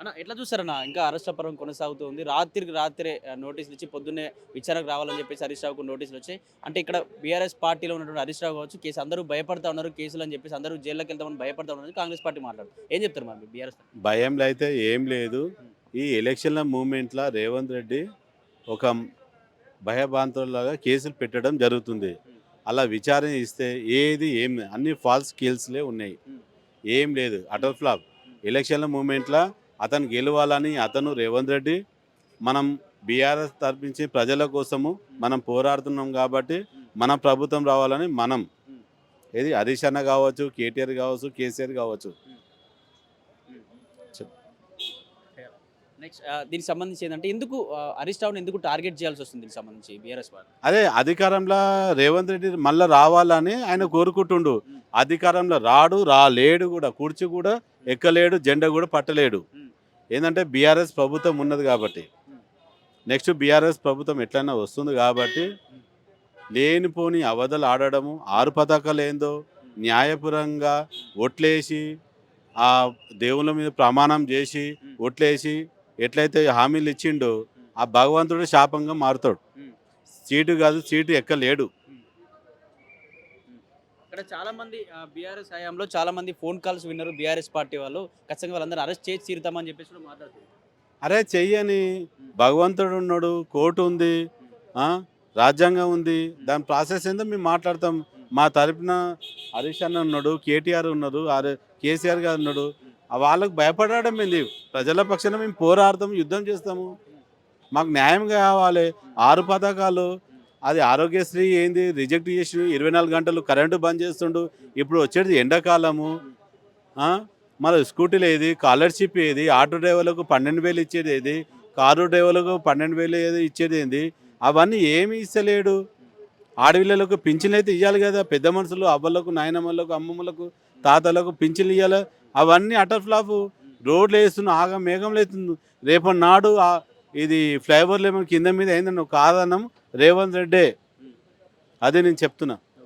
అన్న ఎట్లా చూస్తారన్న ఇంకా అరెస్ట్ పర్వం కొనసాగుతుంది. రాత్రికి రాత్రే నోటీసులు ఇచ్చి పొద్దున్నే విచారణకు రావాలని చెప్పేసి హరీష్ రావుకు నోటీసులు వచ్చాయి. అంటే ఇక్కడ బీఆర్ఎస్ పార్టీలో ఉన్నటువంటి హరీష్ రావు కావచ్చు, కేసు అందరూ భయపడతా ఉన్నారు. కేసులు అని చెప్పేసి అందరూ జైల్లోకి వెళ్తామని భయపడతా ఉన్నారు. కాంగ్రెస్ పార్టీ మాట్లాడుతుంది. ఏం చెప్తారు మరి బీఆర్ఎస్? భయంలో అయితే ఏం లేదు. ఈ ఎలక్షన్ల మూమెంట్‌ల రేవంత్ రెడ్డి ఒక భయభ్రాంతుల్లాగా కేసులు పెట్టడం జరుగుతుంది. అలా విచారణ ఇస్తే ఏం అన్ని ఫాల్స్ కేసులే ఉన్నాయి. ఏం లేదు. Utter flop. ఎలక్షన్ల మూమెంట్‌ల అతను గెలవాలని అతను రేవంత్ రెడ్డి మనం బీఆర్ఎస్ తరపించి ప్రజల కోసము మనం పోరాడుతున్నాం కాబట్టి మన ప్రభుత్వం రావాలని మనం ఏది హరీష్ అన్న కావచ్చు, కేటీఆర్ కావచ్చు, కేసీఆర్ కావచ్చు. నెక్స్ట్ దీనికి సంబంధించి ఏంటంటే ఎందుకు హరీష్ రావుని ఎందుకు టార్గెట్ చేయాల్సి వస్తుంది దీనికి సంబంధించి బీఆర్ఎస్ పార్టీ? అదే అధికారంలో రేవంత్ రెడ్డి మళ్ళీ రావాలని ఆయన కోరుకుంటుండు. అధికారంలో రాలేడు కూడా, కుర్చీ కూడా ఎక్కలేడు, జెండా కూడా పట్టలేడు. ఏంటంటే బీఆర్ఎస్ ప్రభుత్వం ఉన్నది కాబట్టి, నెక్స్ట్ బీఆర్ఎస్ ప్రభుత్వం ఎట్లయినా వస్తుంది కాబట్టి లేనిపోని అవధలు ఆడడము, 6 పథకాలు ఏందో న్యాయపరంగా ఒట్లేసి ఆ దేవుళ్ళ మీద ప్రమాణం చేసి ఒట్లేసి ఎట్లయితే హామీలు ఇచ్చిండో ఆ భగవంతుడు శాపంగా మారుతాడు. సీటు కాదు, సీటు ఎక్కలేడు. ఇక్కడ చాలా మంది బీఆర్ఎస్ హయాంలో చాలా మంది ఫోన్ కాల్స్ విన్నారు బీఆర్ఎస్ పార్టీ వాళ్ళు. ఖచ్చితంగా వాళ్ళందరూ అరెస్ట్ చేసి తీరుతామని చెప్పేసి కూడా మాట్లాడుతున్నారు. అరే చెయ్యని, భగవంతుడు ఉన్నాడు, కోర్టు ఉంది, రాజ్యాంగం ఉంది, దాని ప్రాసెస్ ఏందో మేము మాట్లాడతాం. మా తరపున హరీష్ అన్న ఉన్నాడు, కేటీఆర్ ఉన్నారు, కేసీఆర్ గారు ఉన్నాడు. వాళ్ళకు భయపడడం ఏంది? ప్రజల పక్షాన మేము పోరాడతాం, యుద్ధం చేస్తాము. మాకు న్యాయం కావాలి. 6 పథకాలు, అది ఆరోగ్యశ్రీ ఏంది రిజెక్ట్ చేసి 24 గంటలు కరెంటు బంద్ చేస్తుండు. ఇప్పుడు వచ్చేది ఎండాకాలము. మరి స్కూటీలు ఏది, స్కాలర్షిప్ ఏది, ఆటో డ్రైవర్లకు 12,000 ఇచ్చేది ఏది, కారు డ్రైవర్లకు 12,000 ఏది ఇచ్చేది ఏంది? అవన్నీ ఏమి ఇస్తలేడు. ఆడపిల్లలకు పింఛన్లు అయితే ఇవ్వాలి కదా. పెద్ద మనుషులు అవ్వలకు, నాయనమ్మలకు, అమ్మమ్మలకు, తాతలకు పింఛన్లు ఇవ్వాలి. అవన్నీ అటర్ ఫ్లాప్. రోడ్లు వేస్తున్న ఆగం మేఘంలో అవుతుంది. రేపటి నాడు ఇది ఫ్లైఓవర్లు ఏమైనా కింద మీద అయిందని ఒక కారణం రేవంత్ రెడ్డే. అదే నేను చెప్తున్నా.